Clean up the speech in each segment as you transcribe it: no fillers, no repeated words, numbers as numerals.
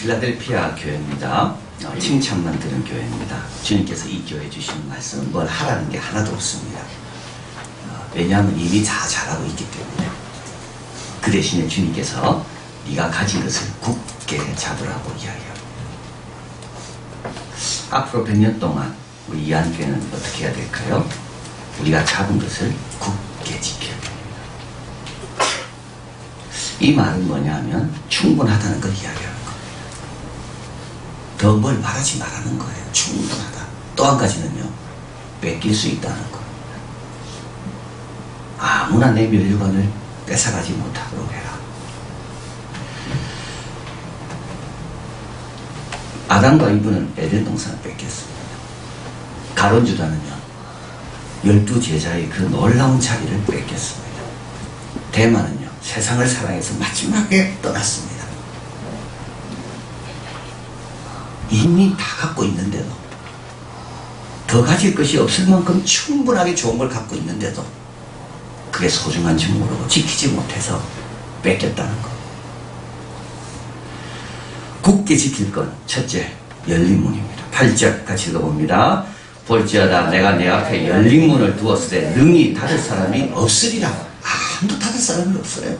필라델피아 교회입니다. 칭찬만 들은 교회입니다. 주님께서 이 교회에 주시는 말씀은 뭘 하라는 게 하나도 없습니다. 왜냐하면 이미 다 잘하고 있기 때문에. 그 대신에 주님께서 네가 가진 것을 굳게 잡으라고 이야기합니다. 앞으로 100년 동안 우리 이한교회는 어떻게 해야 될까요? 우리가 잡은 것을 굳게 지켜야 됩니다. 이 말은 뭐냐 하면 충분하다는 걸 이야기하는 거예요. 더 뭘 바라지 말라는 거예요. 충분하다. 또 한 가지는요, 뺏길 수 있다는 거예요. 아무나 내 멸류관을 뺏어가지 못하도록 해라. 아담과 이브는 에덴 동산을 뺏겼습니다. 가룟 유다는요, 12제자의 그 놀라운 자리를 뺏겼습니다. 대만은요, 세상을 사랑해서 마지막에 떠났습니다. 이미 다 갖고 있는데도, 더 가질 것이 없을 만큼 충분하게 좋은 걸 갖고 있는데도 그게 소중한 줄 모르고 지키지 못해서 뺏겼다는 것. 굳게 지킬 건 첫째, 열린 문입니다. 8절 같이 읽어봅니다. 볼지어다 내가 내 앞에 열린 문을 두었을 때 능히 닫을 사람이 없으리라. 아무도 닫을 사람이 없어요.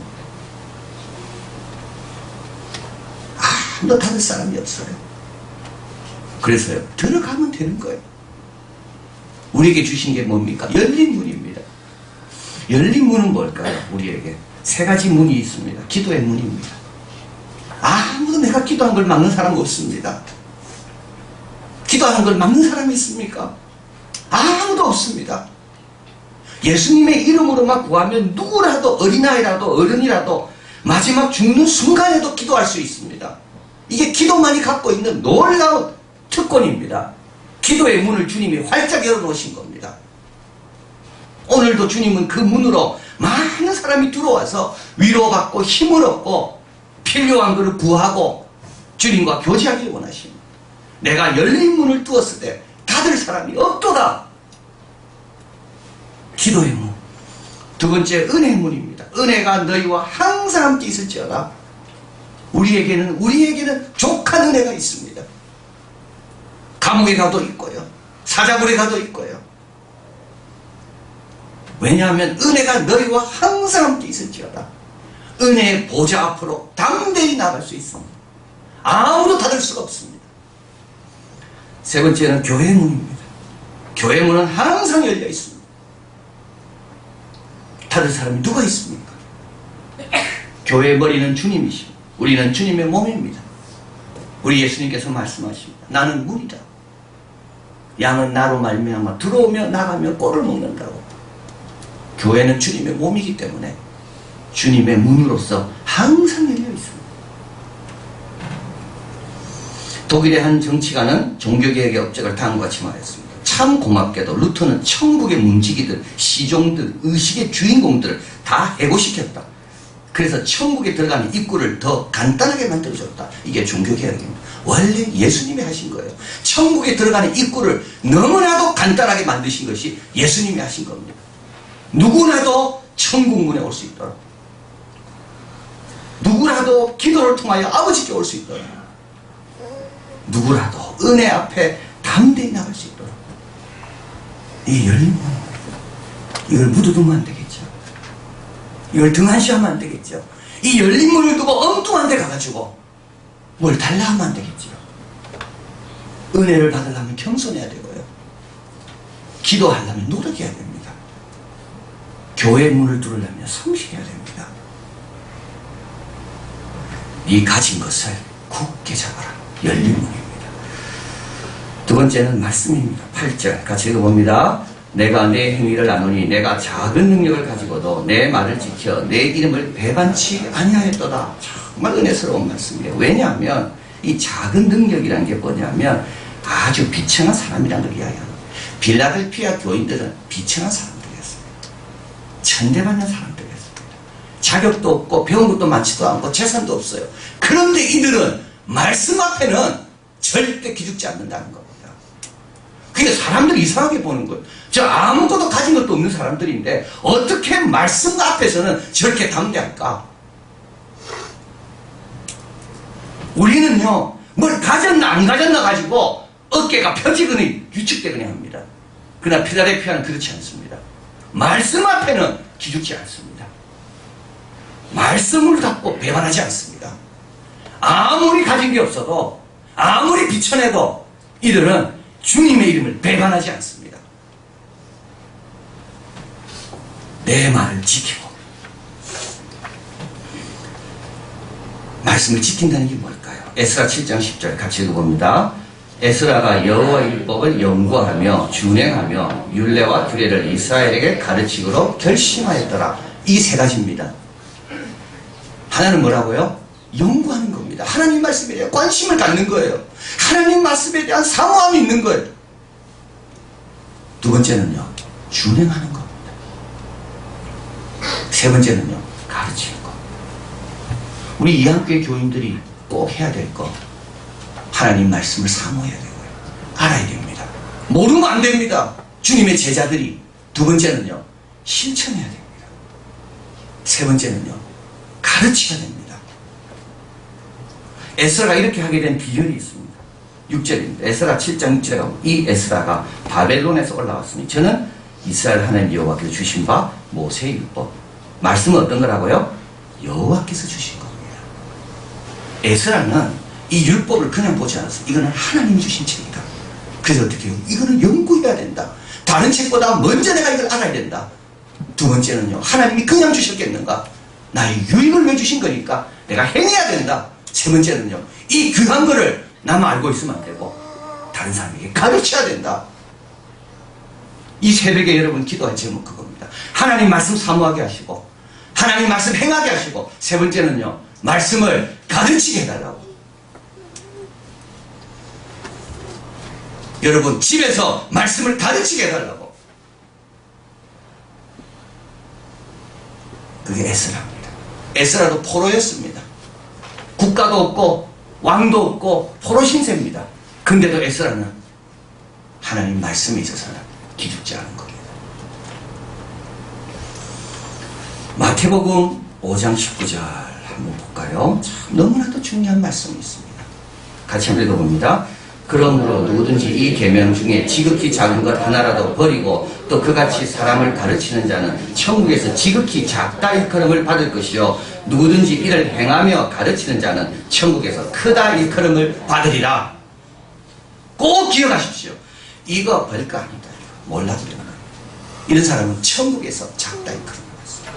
아무도 닫을 사람이 없어요. 그래서요, 들어가면 되는 거예요. 우리에게 주신 게 뭡니까? 열린 문입니다. 열린 문은 뭘까요? 우리에게 세 가지 문이 있습니다. 기도의 문입니다. 아무도 내가 기도한 걸 막는 사람 없습니다. 기도하는 걸 막는 사람이 있습니까? 아무도 없습니다. 예수님의 이름으로만 구하면 누구라도, 어린아이라도 어른이라도 마지막 죽는 순간에도 기도할 수 있습니다. 이게 기도만이 갖고 있는 놀라운 특권입니다. 기도의 문을 주님이 활짝 열어놓으신 겁니다. 오늘도 주님은 그 문으로 많은 사람이 들어와서 위로받고 힘을 얻고 필요한 것을 구하고 주님과 교제하기 원하십니다. 내가 열린 문을 두었을 때 닫을 사람이 없도다. 기도의 문. 두 번째, 은혜의 문입니다. 은혜가 너희와 항상 함께 있을지어다. 우리에게는 족한 은혜가 있습니다. 감옥에 가도 있고요, 사자굴에 가도 있고요. 왜냐하면 은혜가 너희와 항상 함께 있을지어다. 은혜의 보좌 앞으로 담대히 나갈 수 있습니다. 아무도 닫을 수가 없습니다. 세 번째는 교회 문입니다. 교회 문은 항상 열려 있습니다. 닫을 사람이 누가 있습니까? 교회의 머리는 주님이십니다. 우리는 주님의 몸입니다. 우리 예수님께서 말씀하십니다. 나는 문이다. 양은 나로 말미암아 들어오며 나가며 꼴을 먹는다고. 교회는 주님의 몸이기 때문에 주님의 문으로서 항상 열려 있습니다. 독일의 한 정치가는 종교개혁의 업적을 다음과 같이 말했습니다. 참 고맙게도 루터는 천국의 문지기들, 시종들, 의식의 주인공들을 다 해고시켰다. 그래서 천국에 들어가는 입구를 더 간단하게 만들어줬다. 이게 종교개혁입니다. 원래 예수님이 하신 거예요. 천국에 들어가는 입구를 너무나도 간단하게 만드신 것이 예수님이 하신 겁니다. 누구라도 천국문에 올 수 있도록, 누구라도 기도를 통하여 아버지께 올 수 있도록, 누구라도 은혜 앞에 담대히 나갈 수 있도록. 이 열린 문, 이걸 묻어두면 안 되겠죠. 이걸 등한시하면 안 되겠죠. 이 열린 문을 두고 엉뚱한 데 가가지고 뭘 달라 하면 안 되겠죠. 은혜를 받으려면 겸손해야 되고요, 기도하려면 노력해야 됩니다. 교회 문을 뚫으려면 성실해야 됩니다. 네 가진 것을 굳게 잡아라. 열린 문입니다. 두 번째는 말씀입니다. 8절 같이 읽어봅니다. 내가 내 행위를 아노니 내가 작은 능력을 가지고도 내 말을 지켜 내 이름을 배반치 아니하였도다. 정말 은혜스러운 말씀이에요. 왜냐하면 이 작은 능력이라는 게 뭐냐면 아주 비천한 사람이라는 걸 이야기하는 거예요. 필라델피아 교인들은 비천한 사람들이었습니다. 천대받는 사람들이었습니다. 자격도 없고 배운 것도 많지도 않고 재산도 없어요. 그런데 이들은 말씀 앞에는 절대 기죽지 않는다는 겁니다. 그게 사람들이 이상하게 보는 거예요. 저 아무것도 가진 것도 없는 사람들인데 어떻게 말씀 앞에서는 저렇게 담대할까? 우리는요, 뭘 가졌나 안 가졌나 가지고 어깨가 펴지거니 유축되거니 합니다. 그러나 필라델피아는 그렇지 않습니다. 말씀 앞에는 기죽지 않습니다. 말씀을 갖고 배반하지 않습니다. 아무리 가진 게 없어도, 아무리 비춰내도 이들은 주님의 이름을 배반하지 않습니다. 내 말을 지키고, 말씀을 지킨다는 게 뭘까요? 에스라 7장 10절 같이 읽어봅니다. 에스라가 여호와의 율법을 연구하며 준행하며 율례와 규례를 이스라엘에게 가르치기로 결심하였더라. 이 세 가지입니다. 하나는 뭐라고요? 연구하는 겁니다. 하나님 말씀에 대한 관심을 갖는 거예요. 하나님 말씀에 대한 사모함이 있는 거예요. 두 번째는요, 준행하는 겁니다. 세 번째는요, 가르치는 거. 우리 이한교회 교인들이 꼭 해야 될 거, 하나님 말씀을 사모해야 되고요. 알아야 됩니다. 모르면 안 됩니다. 주님의 제자들이. 두 번째는요, 실천해야 됩니다. 세 번째는요, 가르쳐야 됩니다. 에스라가 이렇게 하게 된 비결이 있습니다. 6절입니다. 에스라 7장 6절에 이 에스라가 바벨론에서 올라왔으니 저는 이스라엘 하나님 여호와께서 주신 바 모세의 율법. 말씀은 어떤 거라고요? 여호와께서 주신 겁니다. 에스라는 이 율법을 그냥 보지 않았어요. 이거는 하나님이 주신 책이다. 그래서 어떻게 해요? 이거는 연구해야 된다. 다른 책보다 먼저 내가 이걸 알아야 된다. 두 번째는요, 하나님이 그냥 주셨겠는가? 나의 유익을 위해 주신 거니까 내가 행해야 된다. 세 번째는요, 이 귀한 거를 나만 알고 있으면 안 되고 다른 사람에게 가르쳐야 된다. 이 새벽에 여러분 기도할 제목 그겁니다. 하나님 말씀 사모하게 하시고, 하나님 말씀 행하게 하시고, 세 번째는요, 말씀을 가르치게 해달라고. 여러분 집에서 말씀을 가르치게 해달라고. 그게 에스라입니다. 에스라도 포로였습니다. 국가도 없고 왕도 없고 포로 신세입니다. 근데도 에스라는 하나님 말씀에 있어서는 기죽지 않은 겁니다. 마태복음 5장 19절 한번 볼까요? 참 너무나도 중요한 말씀이 있습니다. 같이 한번 읽어봅니다. 그러므로 누구든지 이 계명 중에 지극히 작은 것 하나라도 버리고 또 그같이 사람을 가르치는 자는 천국에서 지극히 작다 일컬음을 받을 것이요 누구든지 이를 행하며 가르치는 자는 천국에서 크다 일컬음을 받으리라. 꼭 기억하십시오. 이거 별거 아니다. 몰라도 되는 거예요. 이런 사람은 천국에서 작다 일컬음을 받습니다.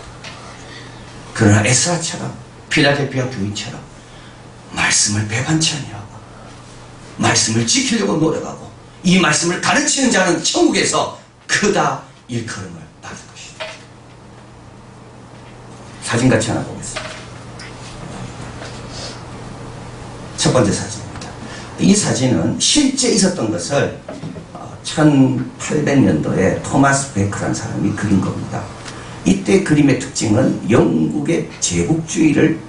그러나 에스라처럼 필라델피아 교인처럼 말씀을 배반치 아니하고 말씀을 지키려고 노력하고 이 말씀을 가르치는 자는 천국에서 크다 일컬음을 받을 것이다. 사진 같이 하나 보겠습니다. 첫 번째 사진입니다. 이 사진은 실제 있었던 것을 1800년도에 토마스 베크라는 사람이 그린 겁니다. 이때 그림의 특징은 영국의 제국주의를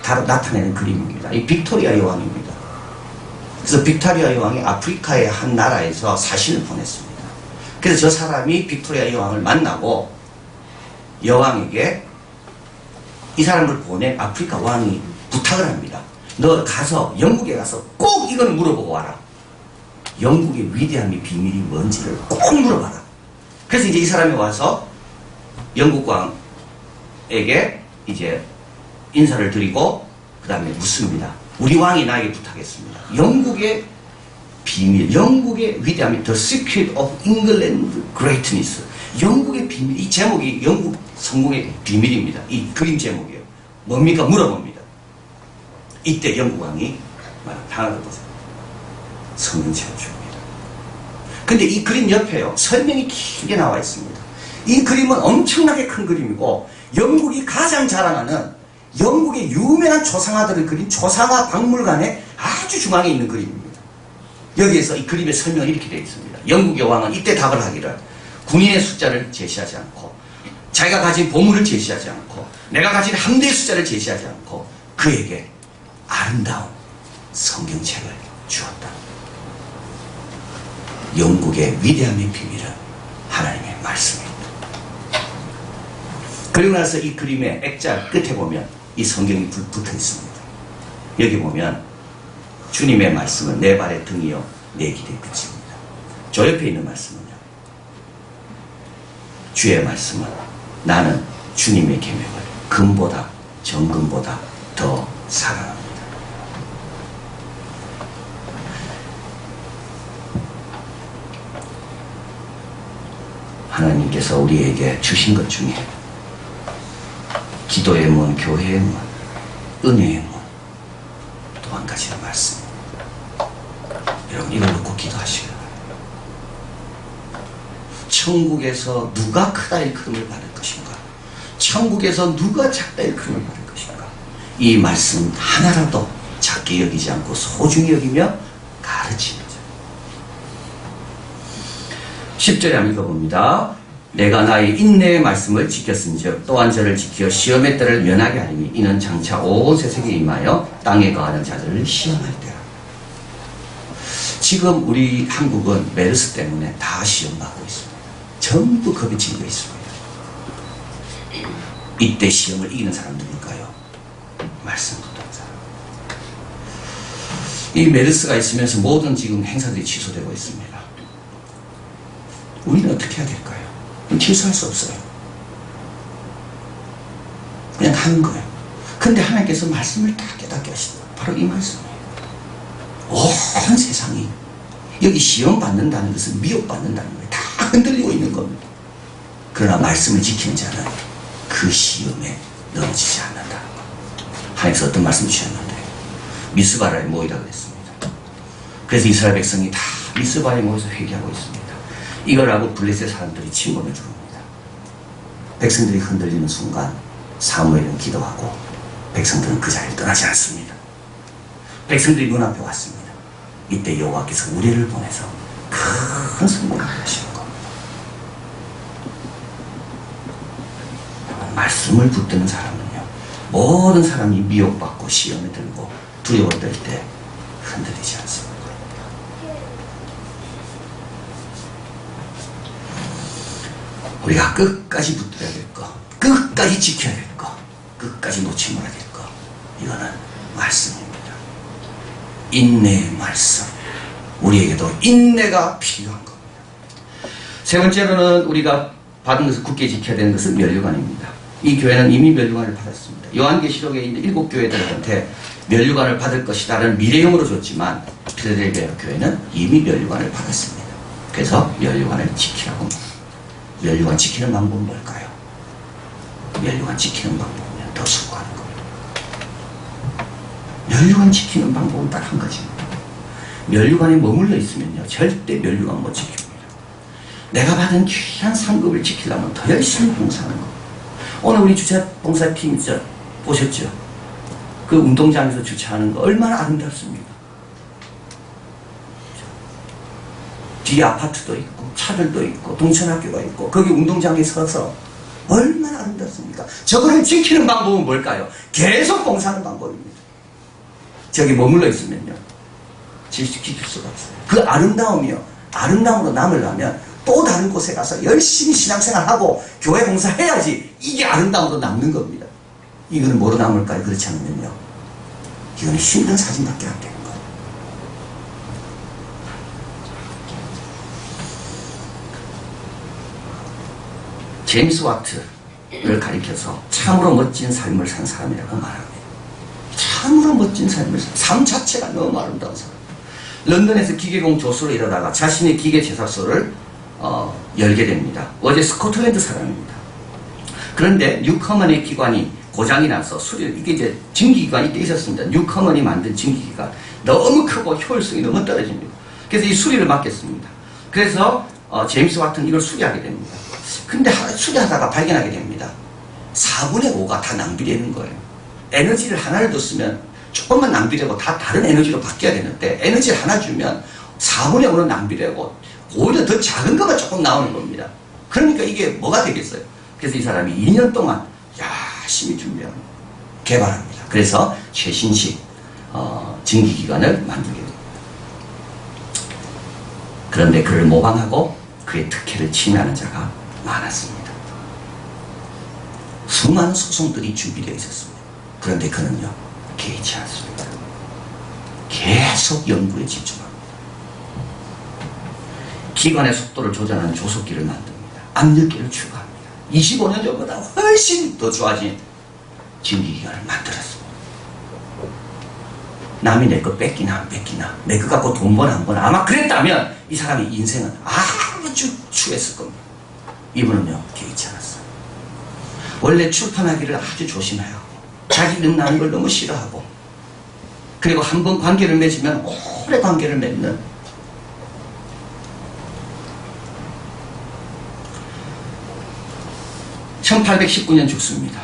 나타내는 그림입니다. 이 빅토리아 여왕입니다. 그래서 빅토리아 여왕이 아프리카의 한 나라에서 사신을 보냈습니다. 그래서 저 사람이 빅토리아 여왕을 만나고 여왕에게 이 사람을 보낸 아프리카 왕이 부탁을 합니다. 너 가서 영국에 가서 꼭 이걸 물어보고 와라. 영국의 위대함의 비밀이 뭔지를 꼭 물어봐라. 그래서 이제 이 사람이 와서 영국 왕에게 이제 인사를 드리고 그 다음에 묻습니다. 우리 왕이 나에게 부탁했습니다. 영국의 비밀, 영국의 위대함이 The Secret of England Greatness. 영국의 비밀, 이 제목이 영국 성공의 비밀입니다. 이 그림 제목이에요. 뭡니까? 물어봅니다. 이때 영국 왕이 하나를 보세요. 성경책을 줍니다. 근데 이 그림 옆에요, 설명이 길게 나와 있습니다. 이 그림은 엄청나게 큰 그림이고 영국이 가장 자랑하는 영국의 유명한 초상화들을 그린 초상화 박물관의 아주 중앙에 있는 그림입니다. 여기에서 이 그림의 설명이 이렇게 되어 있습니다. 영국의 왕은 이때 답을 하기를 군인의 숫자를 제시하지 않고 자기가 가진 보물을 제시하지 않고 내가 가진 함대의 숫자를 제시하지 않고 그에게 아름다운 성경책을 주었다. 영국의 위대함의 비밀은 하나님의 말씀입니다. 그리고 나서 이 그림의 액자 끝에 보면 이 성경이 붙어 있습니다. 여기 보면 주님의 말씀은 내 발의 등이요 내 길의 빛입니다. 저 옆에 있는 말씀은요. 주의 말씀은 나는 주님의 계명을 금보다 정금보다 더 사랑합니다. 하나님께서 우리에게 주신 것 중에 기도의 문, 교회의 문, 은혜의 문, 또 한 가지의 말씀. 여러분 이걸 놓고 기도하시길 바랍니다. 천국에서 누가 크다 일컬음을 받을 것인가? 천국에서 누가 작다 일컬음을 받을 것인가? 이 말씀 하나라도 작게 여기지 않고 소중히 여기며 가르치는 자. 10절에 한번 읽어봅니다. 내가 나의 인내의 말씀을 지켰은즉 또한 저를 지켜 시험의 때를 면하게 하리니 이는 장차 온 세상에 임하여 땅에 거하는 자들을 시험할 때라. 지금 우리 한국은 메르스 때문에 다 시험받고 있습니다. 전부 겁이 질려 있습니다. 이때 시험을 이기는 사람 누굴까요? 말씀 듣는 사람. 이 메르스가 있으면서 모든 지금 행사들이 취소되고 있습니다. 우리는 어떻게 해야 될까요? 취소할 수 없어요. 그냥 하는 거예요. 근데 하나님께서 말씀을 다 깨닫게 하신다. 바로 이 말씀이에요. 온 세상이 여기 시험 받는다는 것은 미혹받는다는 거예요. 다 흔들리고 있는 겁니다. 그러나 말씀을 지키는 자는 그 시험에 넘어지지 않는다는 것. 하나님께서 어떤 말씀을 주셨는데 미스바라에 모이라 그랬습니다. 그래서 이스라엘 백성이 다 미스바라에 모여서 회개하고 있습니다. 이걸 알고 블레셋 사람들이 침범해 들어옵니다. 백성들이 흔들리는 순간 사무엘은 기도하고 백성들은 그 자리를 떠나지 않습니다. 백성들이 눈앞에 왔습니다. 이때 여호와께서 우리를 보내서 큰 선물을 하시는 겁니다. 말씀을 붙드는 사람은요, 모든 사람이 미혹받고 시험에 들고 두려워할 때 흔들리지 않습니다. 우리가 끝까지 붙들어야 될 거, 끝까지 지켜야 될 거, 끝까지 놓지 말아야 될 거, 이거는 말씀입니다. 인내의 말씀. 우리에게도 인내가 필요한 겁니다. 세 번째로는 우리가 받은 것을 굳게 지켜야 되는 것은 면류관입니다. 이 교회는 이미 면류관을 받았습니다. 요한계시록에 있는 7 교회들한테 면류관을 받을 것이다라는 미래형으로 줬지만 필라델피아 교회는 이미 면류관을 받았습니다. 그래서 면류관을 지키라고 합니다. 면류관 지키는 방법은 뭘까요? 면류관 지키는 방법은 더 수고하는 겁니다. 면류관 지키는 방법은 딱 한 가지입니다. 면류관에 머물러 있으면요, 절대 면류관 못 지킵니다. 내가 받은 귀한 상급을 지키려면 더 열심히 봉사하는 겁니다. 오늘 우리 주차 봉사팀 보셨죠? 그 운동장에서 주차하는 거 얼마나 아름답습니까? 뒤에 아파트도 있고 차들도 있고 동천학교가 있고 거기 운동장에 서서 얼마나 아름답습니까? 저거를 지키는 방법은 뭘까요? 계속 봉사하는 방법입니다. 저기 머물러 있으면요, 지킬 수가 없어요. 그 아름다움으로 남으려면 또 다른 곳에 가서 열심히 신앙생활하고 교회 봉사해야지 이게 아름다움으로 남는 겁니다. 이거는 뭐로 남을까요? 그렇지 않으면요, 이거는 힘든 사진밖에 안 되는 거예요. 제임스 와트를 가리켜서 참으로 멋진 삶을 산 사람이라고 말합니다. 참으로 멋진 삶 자체가 너무 아름다운 사람. 런던에서 기계공 조수로 일하다가 자신의 기계 제작소를 열게 됩니다. 어제 스코틀랜드 사람입니다. 그런데 뉴커먼의 기관이 고장이 나서 이게 이제 증기기관이 돼 있었습니다. 뉴커먼이 만든 증기기관. 너무 크고 효율성이 너무 떨어집니다. 그래서 이 수리를 맡겼습니다. 그래서 제임스 와트는 이걸 수리하게 됩니다. 근데 수리하다가 발견하게 됩니다. 4분의 5가 다 낭비되는 거예요. 에너지를 하나를 뒀으면 조금만 낭비되고 다 다른 에너지로 바뀌어야 되는데 에너지를 하나 주면 4분의 5는 낭비되고 오히려 더 작은 것만 조금 나오는 겁니다. 그러니까 이게 뭐가 되겠어요? 그래서 이 사람이 2년 동안 열심히 준비합니다. 개발합니다. 그래서 최신식 증기기관을 만들게 됩니다. 그런데 그를 모방하고 그의 특혜를 침해하는 자가 많았습니다. 수많은 소송들이 준비되어 있었습니다. 그런데 그는요, 개의치 않습니다. 계속 연구에 집중합니다. 기관의 속도를 조절하는 조속기를 만듭니다. 압력기를 추가합니다. 25년 전보다 훨씬 더 좋아진 전기기관을 만들었습니다. 남이 내 거 뺏기나 안 뺏기나, 내 거 갖고 돈 버나 안 버나, 아마 그랬다면 이 사람의 인생은 아주 추했을 겁니다. 이분은요, 개의치 않았어요. 원래 출판하기를 아주 조심해요. 자기 이름 나는 걸 너무 싫어하고, 그리고 한 번 관계를 맺으면 오래 관계를 맺는, 1819년 죽습니다.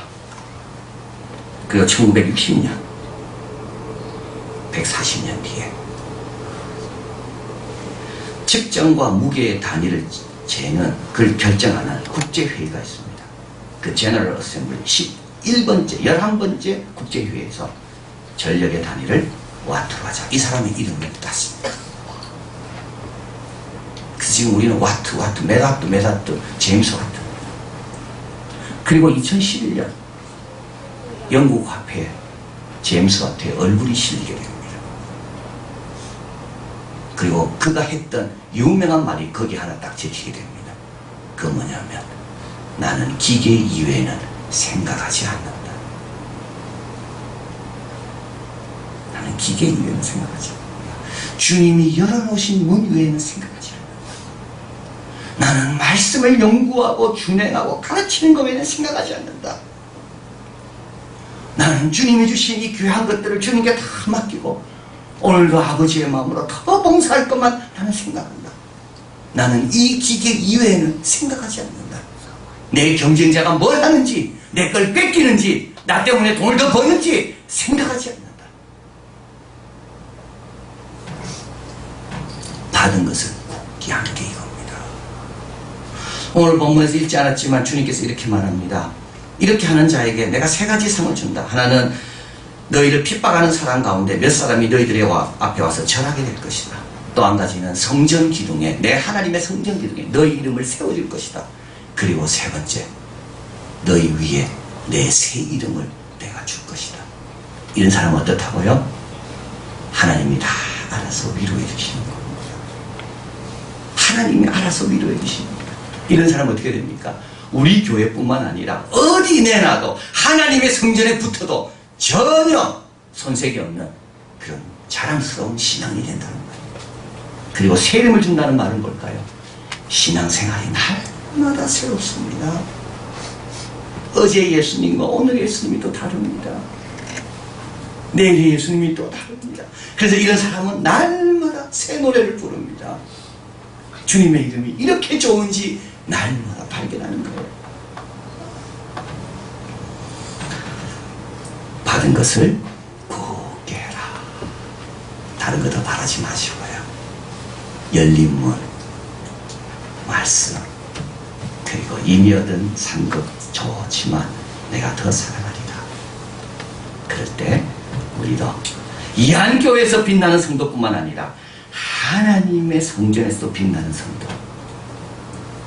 그리고 1960년 140년 뒤에 측정과 무게의 단위를 재는, 그걸 결정하는 국제회의가 있습니다. 그 제너럴 어셈블리 11번째, 11번째 국제회의에서 전력의 단위를 와트로 하자. 이 사람의 이름을 땄습니다. 그래서 지금 우리는 와트, 메가와트, 제임스 와트. 그리고 2011년 영국 화폐에 제임스 와트의 얼굴이 실리게 됩니다. 그리고 그가 했던 유명한 말이 거기 하나 딱 적히게 됩니다. 그 뭐냐면, 나는 기계 이외에는 생각하지 않는다. 나는 기계 이외에는 생각하지 않는다. 주님이 열어놓으신 문 이외에는 생각하지 않는다. 나는 말씀을 연구하고 준행하고 가르치는 것 외에는 생각하지 않는다. 나는 주님이 주신 이 귀한 것들을 주님께 다 맡기고 오늘도 아버지의 마음으로 더 봉사할 것만 나는 생각한다. 나는 이 기계 이외에는 생각하지 않는다. 내 경쟁자가 뭘 하는지, 내 걸 뺏기는지, 나 때문에 돈을 더 버는지 생각하지 않는다. 받은 것을 굳게 함께 이겁니다. 오늘 본문에서 읽지 않았지만 주님께서 이렇게 말합니다. 이렇게 하는 자에게 내가 세 가지 상을 준다. 하나는 너희를 핍박하는 사람 가운데 몇 사람이 너희들의 앞에 와서 절하게 될 것이다. 또 한 가지는 성전 기둥에, 내 하나님의 성전 기둥에 너희 이름을 세워줄 것이다. 그리고 세 번째, 너희 위에 내 새 이름을 내가 줄 것이다. 이런 사람은 어떻다고요? 하나님이 다 알아서 위로해 주시는 겁니다. 하나님이 알아서 위로해 주십니다. 이런 사람은 어떻게 됩니까? 우리 교회뿐만 아니라 어디 내놔도 하나님의 성전에 붙어도 전혀 손색이 없는 그런 자랑스러운 신앙이 된다는 거예요. 그리고 새 이름을 준다는 말은 뭘까요? 신앙생활이 날마다 새롭습니다. 어제 예수님과 오늘 예수님이 또 다릅니다. 내일 예수님이 또 다릅니다. 그래서 이런 사람은 날마다 새 노래를 부릅니다. 주님의 이름이 이렇게 좋은지 날마다 발견하는 거예요. 받은 것을 굳게 해라. 다른 거 더 바라지 마시고요. 열린 문, 말씀, 그리고 이미 얻은 상급 좋지만 내가 더 사랑하리라. 그럴 때 우리도 이 한 교회에서 빛나는 성도뿐만 아니라 하나님의 성전에서도 빛나는 성도,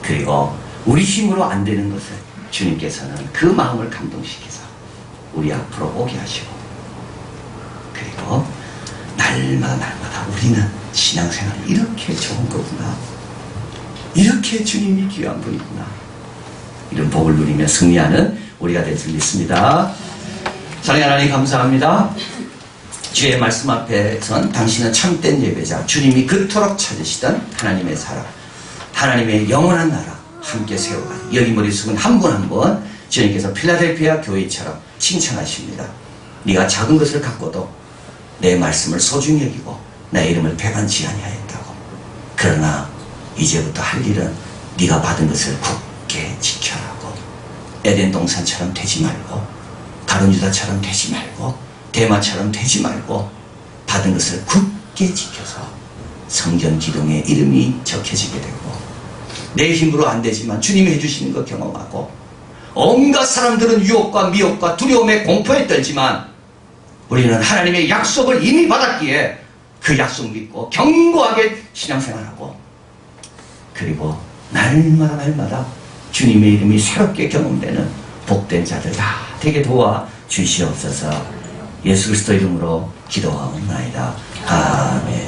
그리고 우리 힘으로 안 되는 것을 주님께서는 그 마음을 감동시켜서 우리 앞으로 오게 하시고, 그리고 날마다 우리는 신앙생활이 이렇게 좋은 거구나, 이렇게 주님이 귀한 분이구나, 이런 복을 누리며 승리하는 우리가 될 줄 믿습니다. 사랑하는 하나님 감사합니다. 주의 말씀 앞에선 당신은 참된 예배자, 주님이 그토록 찾으시던 하나님의 사람, 하나님의 영원한 나라 함께 세워가니 여기 머릿속은 한 분 한 분 주님께서 필라델피아 교회처럼 칭찬하십니다. 네가 작은 것을 갖고도 내 말씀을 소중히 여기고 내 이름을 배반치 아니하였다고. 그러나 이제부터 할 일은 네가 받은 것을 굳게 지켜라고. 에덴 동산처럼 되지 말고, 다른 유다처럼 되지 말고, 대마처럼 되지 말고, 받은 것을 굳게 지켜서 성전 기둥에 이름이 적혀지게 되고, 내 힘으로 안 되지만 주님이 해주시는 거 경험하고, 온갖 사람들은 유혹과 미혹과 두려움에 공포에 떨지만 우리는 하나님의 약속을 이미 받았기에 그 약속 믿고 견고하게 신앙생활하고, 그리고 날마다 주님의 이름이 새롭게 경험되는 복된 자들 다 되게 도와 주시옵소서. 예수 그리스도 이름으로 기도하옵나이다. 아멘.